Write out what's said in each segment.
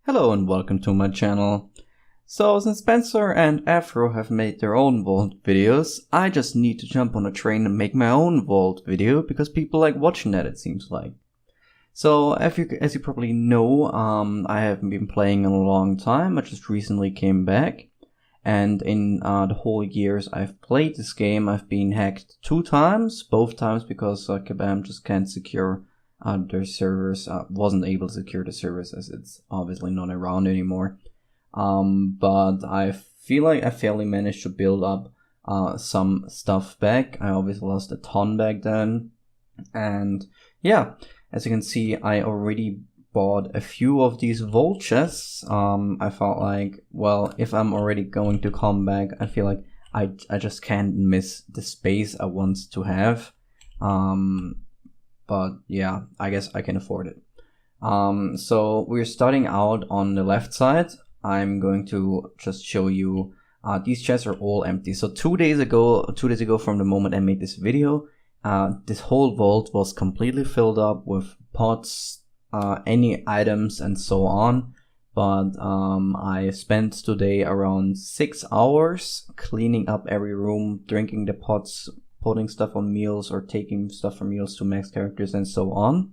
Hello and welcome to my channel. So since Spencer and Afro have made their own vault videos, I just need to jump on a train and make my own vault video because people like watching that, it seems like. So as you probably know, I haven't been playing in a long time. I just recently came back, and in the whole years I've played this game, I've been hacked 2 times, both times because Kabam just can't secure their servers, wasn't able to secure the servers as it's obviously not around anymore. But I feel like I fairly managed to build up some stuff back. I obviously lost a ton back then, and yeah, as you can see, I already bought a few of these vault chests. I felt like, well, if I'm already going to come back, I feel like I just can't miss the space I want to have. But yeah, I guess I can afford it. So we're starting out on the left side. I'm going to just show you, these chests are all empty. So 2 days ago from the moment I made this video, this whole vault was completely filled up with pots, any items and so on. But I spent today around 6 hours cleaning up every room, drinking the pots, putting stuff on meals or taking stuff from meals to max characters and so on.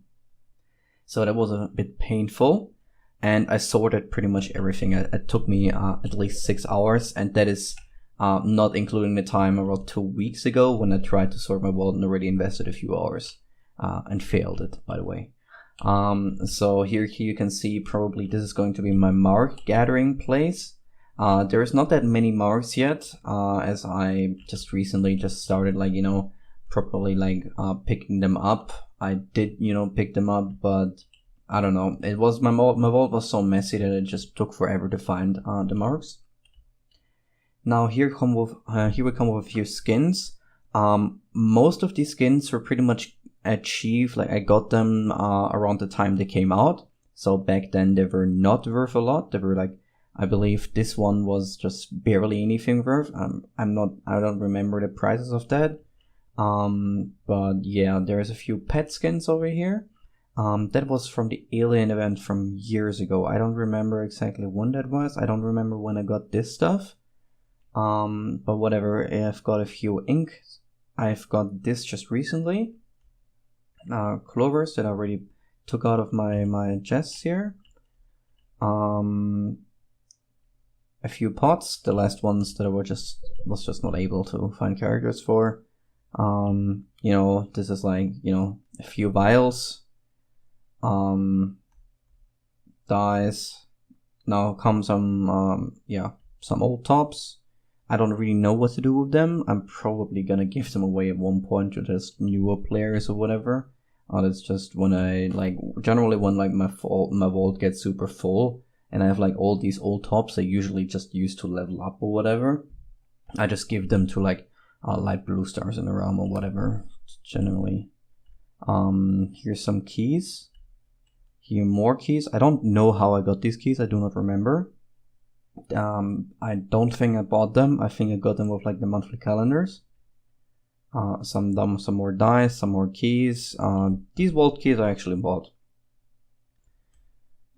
So that was a bit painful, and I sorted pretty much everything. It took me at least 6 hours, and that is not including the time around 2 weeks ago when I tried to sort my vault and already invested a few hours and failed it, by the way. So here you can see probably this is going to be my mark gathering place. There's not that many marks yet, as I just recently started, like, you know, properly like picking them up. I did, you know, pick them up, but I don't know. It was my vault was so messy that it just took forever to find the marks. Now here we come with a few skins. Most of these skins were pretty much achieved. Like I got them around the time they came out. So back then they were not worth a lot. They were like, I believe this one was just barely anything worth. I don't remember the prices of that. But yeah, there's a few pet skins over here. That was from the alien event from years ago. I don't remember exactly when that was. I don't remember when I got this stuff. But whatever, I've got a few ink. I've got this just recently. Clovers that I already took out of my chests here. A few pots, the last ones that I was just not able to find characters for. You know, this is like, you know, a few vials. Dies. Now come some some old tops. I don't really know what to do with them. I'm probably gonna give them away at one point to just newer players or whatever. That's just when I like, generally when like my vault gets super full and I have like all these old tops I usually just use to level up or whatever, I just give them to like light blue stars in the realm or whatever, generally. Here's some keys. Here more keys. I don't know how I got these keys. I do not remember. I don't think I bought them. I think I got them with like the monthly calendars. Some more dice, some more keys. These vault keys I actually bought.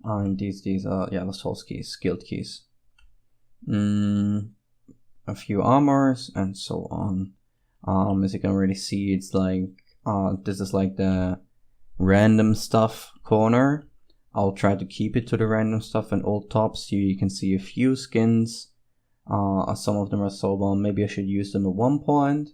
And these the soul keys, skilled keys. A few armors and so on. As you can already see, it's like this is like the random stuff corner. I'll try to keep it to the random stuff and old tops. Here you can see a few skins. Some of them are so well, maybe I should use them at one point.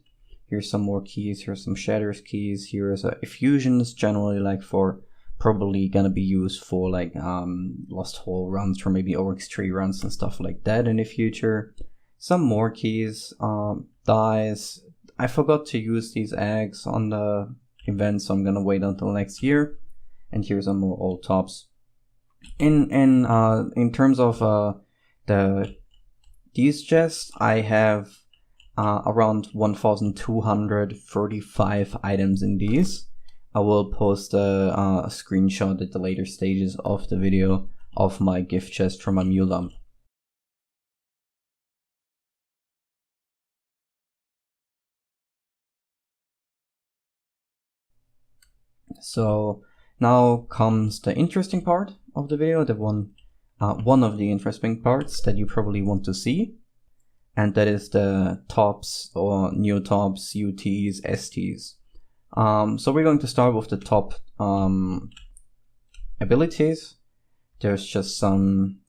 Here's some more keys. Here's some shatters keys. Here's effusions, generally like for probably gonna be used for like Lost Hole runs or maybe Oryx Tree runs and stuff like that in the future. Some more keys, dies. I forgot to use these eggs on the event, so I'm gonna wait until next year. And here's some more old tops. In terms of these chests, I have around 1,235 items in these. I will post a screenshot at the later stages of the video of my gift chest from my mule dump. So now comes the interesting part of the video, the one one of the interesting parts that you probably want to see, and that is the tops or neotops, UTs, STs. So we're going to start with the top abilities. There's just some,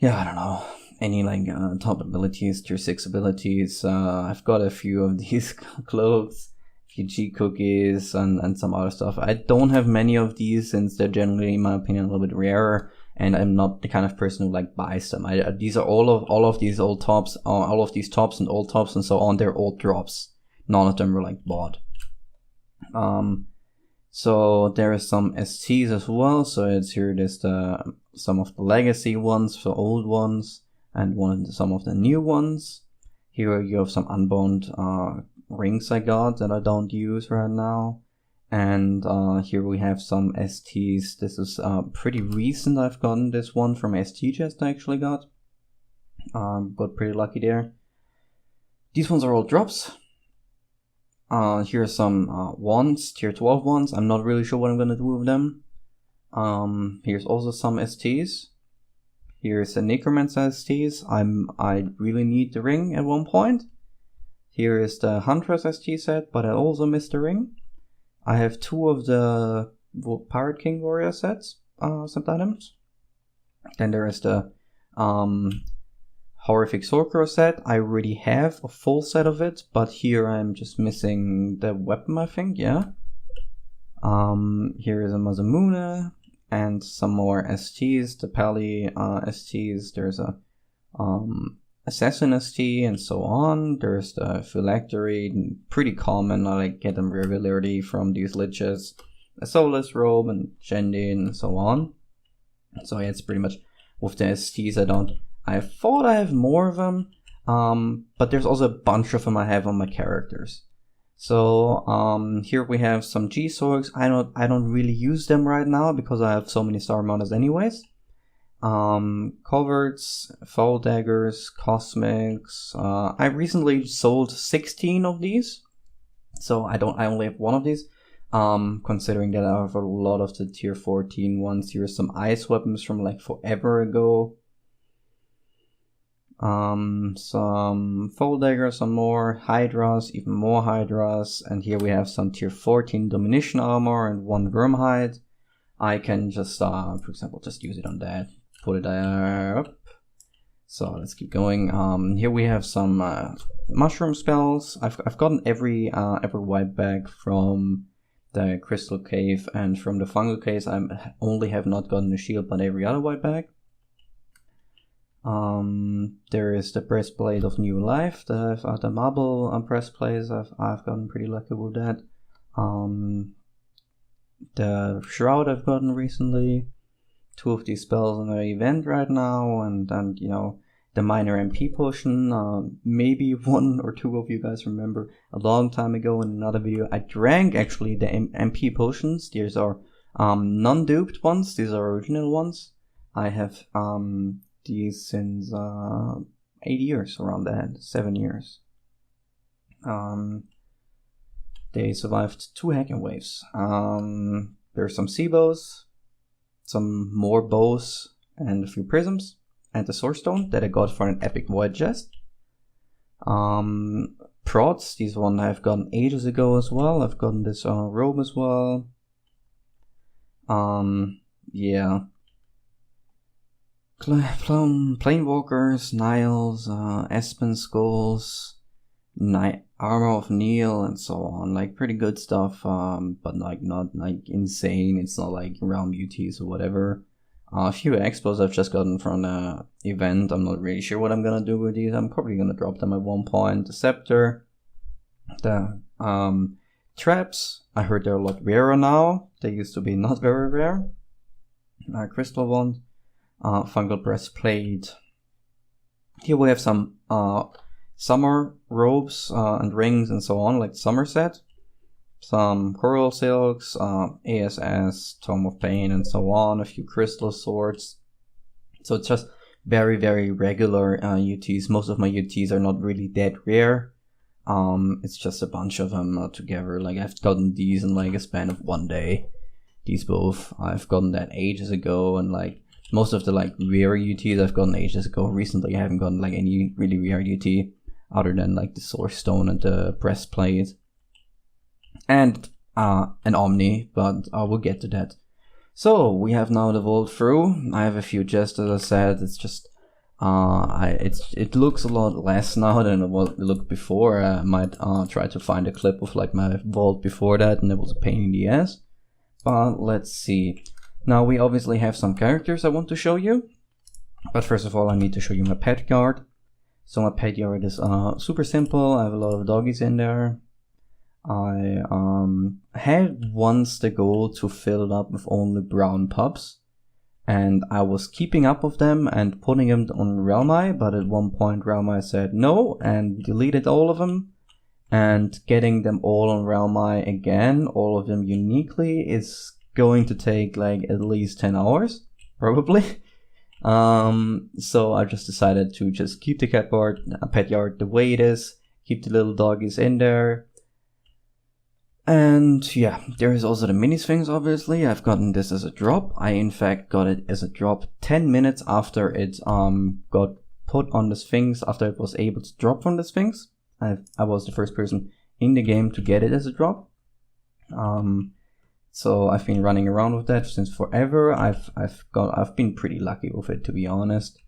I don't know, any like top abilities, tier 6 abilities. I've got a few of these clothes, a few G cookies, and some other stuff. I don't have many of these since they're generally, in my opinion, a little bit rarer, and I'm not the kind of person who like buys them. These are all of these old tops, all of these tops and old tops and so on. They're old drops. None of them were like bought. So there is some STs as well. So it's here. There's some of the legacy ones, the old ones, and some of the new ones. Here you have some unbound rings I got that I don't use right now. And here we have some STs. This is pretty recent. I've gotten this one from ST Chest I actually got. Got pretty lucky there. These ones are all drops. Here are some wands, tier 12 ones. I'm not really sure what I'm gonna do with them. Here's also some STs. Here's a Necromancer STs. I really need the ring at one point. Here is the Huntress ST set, but I also missed the ring. I have 2 of the Pirate King Warrior sets, set items. Then there is the Horrific Sorcerer set. I already have a full set of it, but here I'm just missing the weapon, I think, yeah. Here is a Mazamune and some more STs, the Pally STs. There's a Assassin ST and so on. There's the Phylactery, pretty common. I like get them regularly from these liches. A Soulless Robe and Shendin and so on. So yeah, it's pretty much with the STs. I thought I have more of them, but there's also a bunch of them I have on my characters. So here we have some G-Sorgs. I don't really use them right now because I have so many Star Mountas anyways. Coverts, Foul Daggers, Cosmics. I recently sold 16 of these, so I only have one of these. Considering that I have a lot of the tier 14 ones. Here's some ice weapons from like forever ago. Some Foul Daggers, some more Hydras, even more Hydras, and here we have some tier 14 Domination armor and 1 Wormhide. I can just, for example, just use it on that. Put it up. So let's keep going. Here we have some mushroom spells. I've gotten every white bag from the Crystal Cave and from the Fungal Case. I only have not gotten a shield, but every other white bag. There is the Breastplate of New Life. The marble breastplates. I've gotten pretty lucky with that. The Shroud I've gotten recently. 2 of these spells in the event right now, and you know, the minor MP potion. Maybe 1 or 2 of you guys remember a long time ago in another video I drank actually the MP potions. These are non-duped ones. These are original ones. I have these since 8 years, around that, 7 years. They survived 2 hacking waves. There's some sea bows, some more bows, and a few prisms, and the Sword Stone that I got for an epic void chest. Prods, these one I've gotten ages ago as well. I've gotten this robe as well. Yeah. Planewalkers, Niles, Aspen Skulls, Armor of Neil, and so on. Like pretty good stuff, but like not like insane. It's not like Realm UTs or whatever. A few expos I've just gotten from the event. I'm not really sure what I'm gonna do with these. I'm probably gonna drop them at one point. The Scepter, the traps. I heard they're a lot rarer now. They used to be not very rare. Crystal Wand. Fungal Breastplate. Here we have some summer robes and rings and so on, like Somerset. Some Coral Silks, ASS, Tome of Pain, and so on. A few Crystal Swords. So it's just very, very regular UTs. Most of my UTs are not really that rare. It's just a bunch of them together. Like I've gotten these in like a span of 1 day. These both. I've gotten that ages ago, and like most of the like rare UTs I've gotten ages ago. Recently I haven't gotten like any really rare UT other than like the Solar Stone and the breastplate and an Omni, but I will get to that. So we have now the vault through. I have a few chests, as I said. It's just it looks a lot less now than it looked before. I might try to find a clip of like my vault before that, and it was a pain in the ass. But let's see. Now we obviously have some characters I want to show you. But first of all, I need to show you my pet yard. So my pet yard is super simple. I have a lot of doggies in there. I had once the goal to fill it up with only brown pups, and I was keeping up with them and putting them on RotMG, but at one point RotMG said no and deleted all of them, and getting them all on RotMG again, all of them uniquely, is going to take like at least 10 hours, probably. So I just decided to just keep the pet yard the way it is, keep the little doggies in there. And yeah, there is also the mini sphinx, obviously. I've gotten this as a drop. I in fact got it as a drop 10 minutes after it got put on the sphinx, after it was able to drop from the sphinx. I was the first person in the game to get it as a drop. So I've been running around with that since forever. I've been pretty lucky with it, to be honest.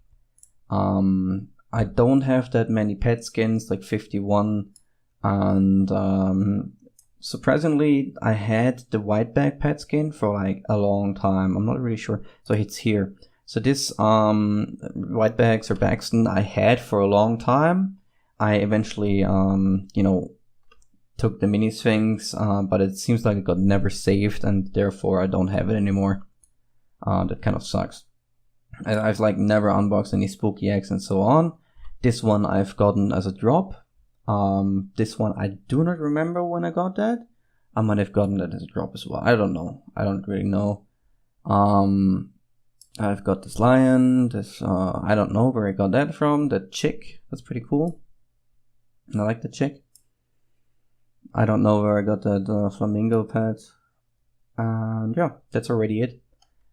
I don't have that many pet skins, like 51, and surprisingly, I had the white bag pet skin for like a long time. I'm not really sure. So it's here. So this white bags or Baxton I had for a long time. I eventually took the mini sphinx, but it seems like it got never saved, and therefore I don't have it anymore. That kind of sucks. I've like never unboxed any spooky eggs and so on. This one I've gotten as a drop. This one I do not remember when I got that. I might have gotten that as a drop as well. I don't know. I don't really know. I've got this lion. This I don't know where I got that from. The chick. That's pretty cool. I like the chick. I don't know where I got that flamingo pet. And yeah, that's already it.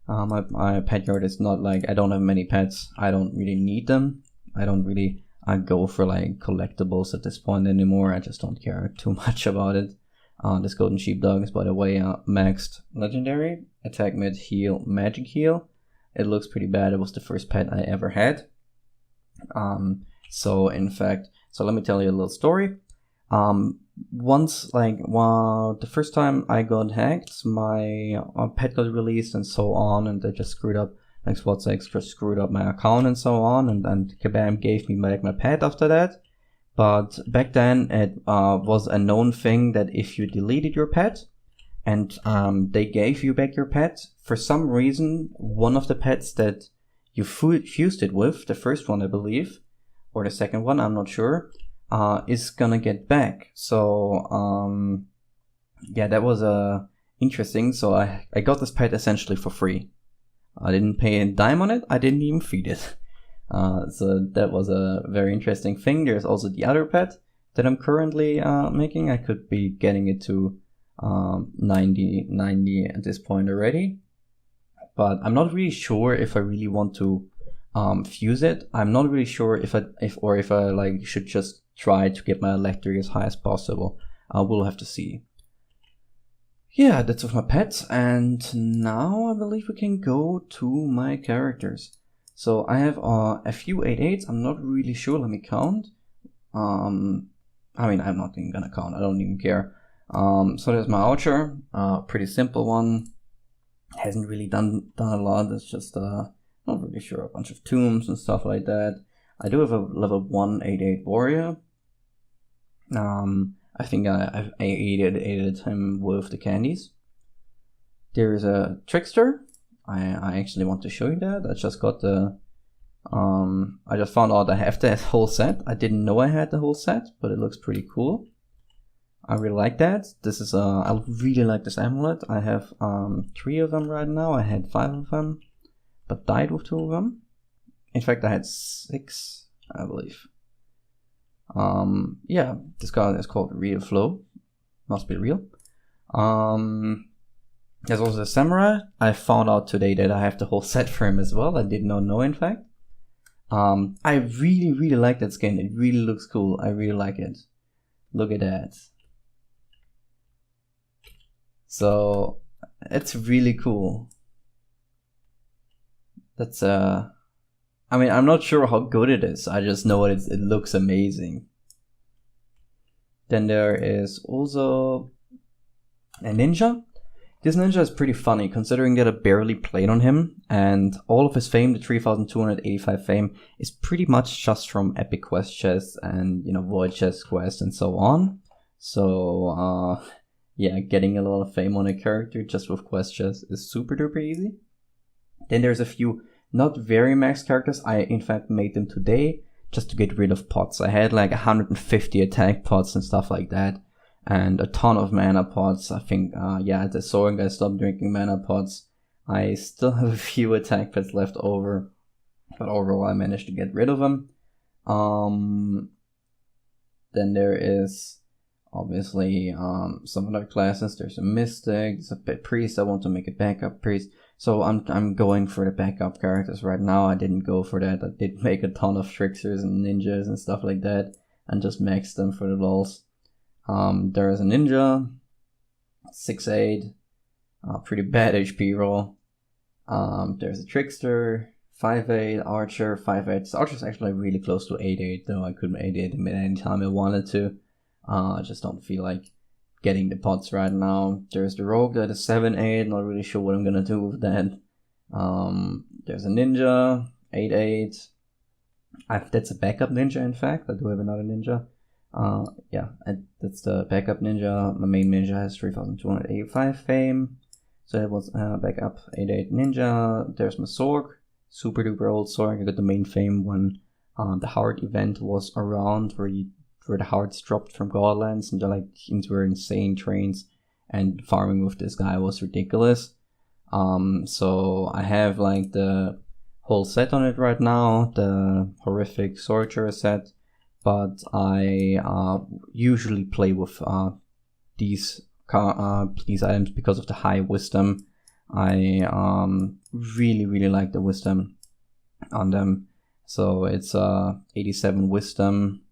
My pet yard is not like, I don't have many pets. I don't really need them. I don't really go for like collectibles at this point anymore. I just don't care too much about it. This golden sheepdog is, by the way, maxed legendary, attack mid, heal, magic heal. It looks pretty bad. It was the first pet I ever had. So in fact, so let me tell you a little story. Once, like, the first time I got hacked, my pet got released and so on, and they just screwed up, like SWAT6 just screwed up my account and so on, and Kabam gave me back my pet after that. But back then it was a known thing that if you deleted your pet and they gave you back your pet, for some reason one of the pets that you fused it with, the first one I believe, or the second one, I'm not sure, is gonna get back. So yeah, that was interesting. So I got this pet essentially for free. I didn't pay a dime on it. I didn't even feed it. So that was a very interesting thing. There's also the other pet that I'm currently making. I could be getting it to 90 at this point already, but I'm not really sure if I really want to fuse it. I'm not really sure if I like should just try to get my electric as high as possible. We'll have to see. Yeah, that's with my pets, and now I believe we can go to my characters. So I have a few 8/8s. I'm not really sure. Let me count. I mean, I'm not even gonna count. I don't even care. So there's my archer. Pretty simple one. Hasn't really done a lot. It's just not really sure. A bunch of tombs and stuff like that. I do have a level 1 8/8 warrior. I think I aided him with the candies. There's a trickster. I actually want to show you that. I just got the I just found out I have that whole set. I didn't know I had the whole set, but it looks pretty cool. I really like that. This is I really like this amulet. I have 3 of them right now. I had 5 of them, but died with 2 of them. In fact, I had 6, I believe. Yeah, this card is called Real Flow. Must be real. There's also a samurai. I found out today that I have the whole set for him as well. I did not know, in fact. I really like that skin. It really looks cool. I really like it. Look at that. So it's really cool. That's I mean, I'm not sure how good it is. I just know it looks amazing. Then there is also a ninja. This ninja is pretty funny, considering that I barely played on him, and all of his fame, the 3,285 fame, is pretty much just from epic quest chests and, you know, void chest quests and so on. So, yeah, getting a lot of fame on a character just with quest chests is super duper easy. Then there's a few not very max characters. I, in fact, made them today just to get rid of pots. I had like 150 attack pots and stuff like that, and a ton of mana pots. I think, yeah, at the Soaring I stopped drinking mana pots. I still have a few attack pots left over, but overall I managed to get rid of them. Then there is obviously some other classes. There's a Mystic, there's a Priest. I want to make a backup Priest. So I'm going for the backup characters right now. I didn't go for that. I did make a ton of Tricksters and Ninjas and stuff like that, and just maxed them for the lols. There is a Ninja, 6'8", pretty bad HP roll. There's a Trickster, 5'8", Archer, 5'8". So Archer's actually really close to 8'8", though I could 8'8" him at any time I wanted to. I just don't feel like getting the pots right now. There's the Rogue that is 7'8", not really sure what I'm gonna do with that. There's a Ninja, 8'8". That's a backup Ninja, in fact. I do have another Ninja. Yeah, that's the backup Ninja. My main Ninja has 3,285 fame. So that was backup 8'8" Ninja. There's my Sorg, super duper old Sorg. I got the main fame when the Heart event was around, where the hearts dropped from Godlands, and these were insane trains, and farming with this guy was ridiculous. So I have like the whole set on it right now, the horrific Sorcerer set, but I usually play with these items because of the high wisdom. I really like the wisdom on them. So it's 87 wisdom.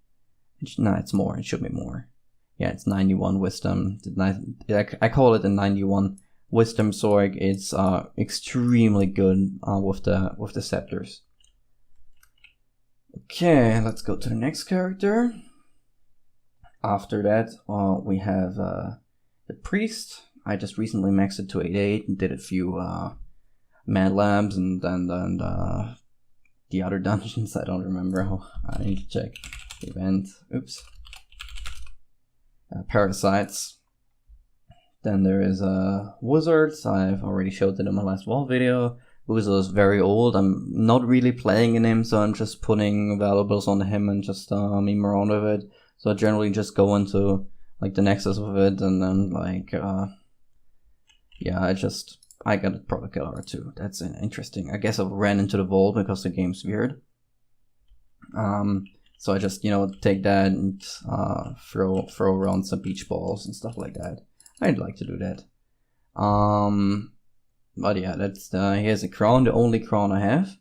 No, it's more. It should be more. Yeah, it's 91 wisdom. I call it a 91 wisdom sword. It's extremely good with the scepters. Okay, let's go to the next character. After that, we have the Priest. I just recently maxed it to 8'8" and did a few Mad Labs and the other dungeons. I don't remember how. I need to check. Event, oops. Parasites. Then there is Wizards. I've already showed it in my last wall video. Wizard is very old. I'm not really playing in him, so I'm just putting valuables on him and just meme around with it. So I generally just go into like the Nexus with it, and then like yeah, I got a Protocol R2. That's interesting. I guess I ran into the vault because the game's weird. So I just, you know, take that and throw around some beach balls and stuff like that. I'd like to do that. But yeah, that's here's a crown, the only crown I have.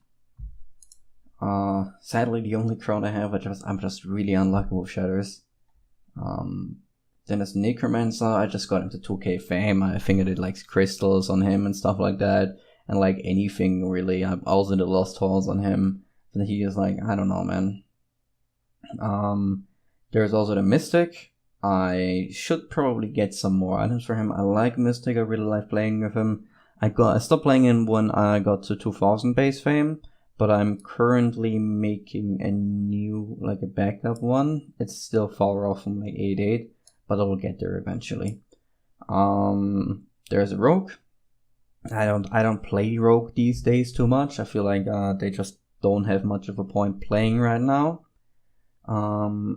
Sadly, the only crown I have. I'm just really unlucky with shatters. Then there's Necromancer. I just got into 2k fame. I think I did like crystals on him and stuff like that, and like anything really. I also did Lost Halls on him. And he is like, I don't know, man. There's also the Mystic. I should probably get some more items for him. I like Mystic. I really like playing with him. I stopped playing him when I got to 2000 base fame, but I'm currently making a new, like a backup one. It's still far off from like 8'8", but I will get there eventually. There's a Rogue. I don't play Rogue these days too much. I feel like they just don't have much of a point playing right now.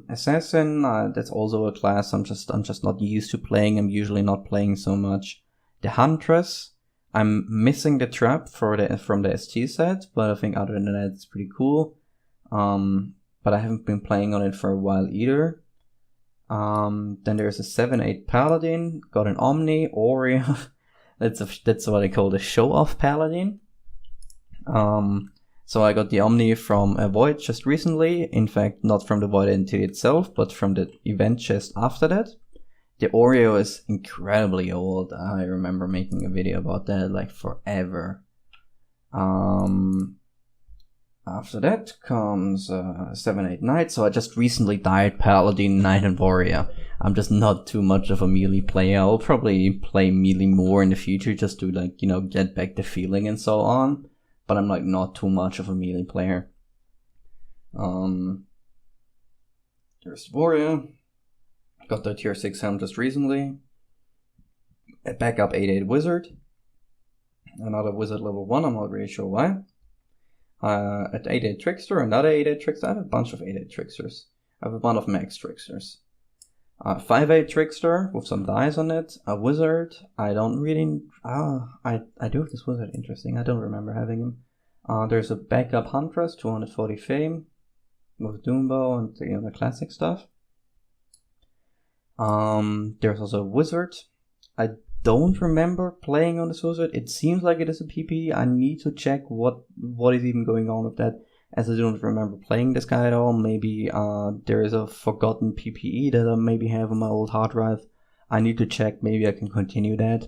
Assassin, that's also a class I'm just not used to playing. I'm usually not playing so much. The Huntress, I'm missing the trap from the ST set, but I think other than that it's pretty cool. But I haven't been playing on it for a while either. Then there's a 7'8" Paladin, got an Omni, Aurea. That's what I call the show-off paladin. So I got the Omni from a Void just recently. In fact, not from the Void entity itself, but from the event chest after that. The Oreo is incredibly old. I remember making a video about that like forever. After that comes 7-8 Knight. So I just recently died Paladin, Knight, and Warrior. I'm just not too much of a melee player. I'll probably play melee more in the future just to like, you know, get back the feeling and so on. But I'm like not too much of a melee player. There's Warrior. Got the tier 6 helm just recently. A backup 8-8 Wizard. Another Wizard level 1, I'm not really sure why. At 8-8 Trickster, another 8-8 Trickster. I have a bunch of 8-8 Tricksters. I have a bunch of Max Tricksters. 5-8 Trickster with some dice on it. A Wizard. I don't really... I do have this Wizard. Interesting. I don't remember having him. There's a backup Huntress, 240 fame. With Doombow and the classic stuff. There's also a Wizard. I don't remember playing on this Wizard. It seems like it is a PP. I need to check what is even going on with that, as I don't remember playing this guy at all. Maybe there is a forgotten PPE that I maybe have on my old hard drive. I need to check. Maybe I can continue that.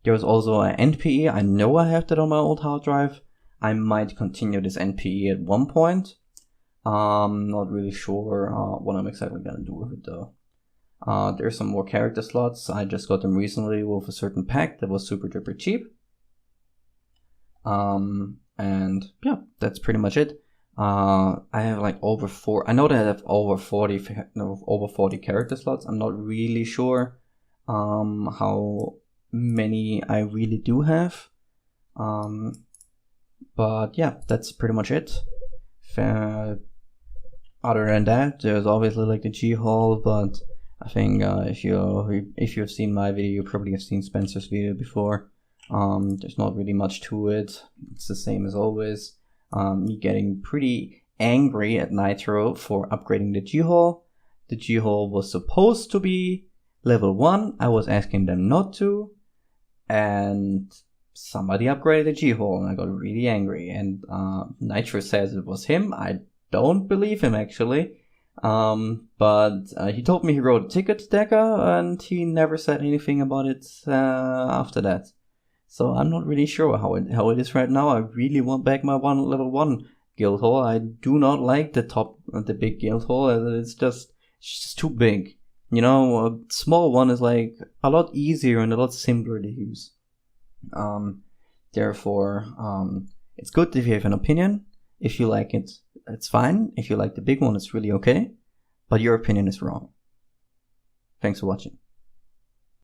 There's also an NPE. I know I have that on my old hard drive. I might continue this NPE at one point. Not really sure what I'm exactly gonna do with it though. There's some more character slots. I just got them recently with a certain pack that was super duper cheap. And yeah, that's pretty much it. I have like I know that I have over 40 character slots. I'm not really sure how many I really do have. But yeah, that's pretty much it. Other than that, there's obviously like the G-Haul, but I think if you've seen my video, you probably have seen Spencer's video before. There's not really much to it. It's the same as always. Me getting pretty angry at Nitro for upgrading the G-Haul. The G-Haul was supposed to be level 1. I was asking them not to. And somebody upgraded the G-Haul and I got really angry. And Nitro says it was him. I don't believe him actually. But he told me he wrote a ticket to Deca and he never said anything about it after that. So I'm not really sure how it is right now. I really want back my level 1 guild hall. I do not like the big guild hall. It's just too big. You know, a small one is like a lot easier and a lot simpler to use. Therefore, it's good if you have an opinion. If you like it, it's fine. If you like the big one, it's really okay. But your opinion is wrong. Thanks for watching.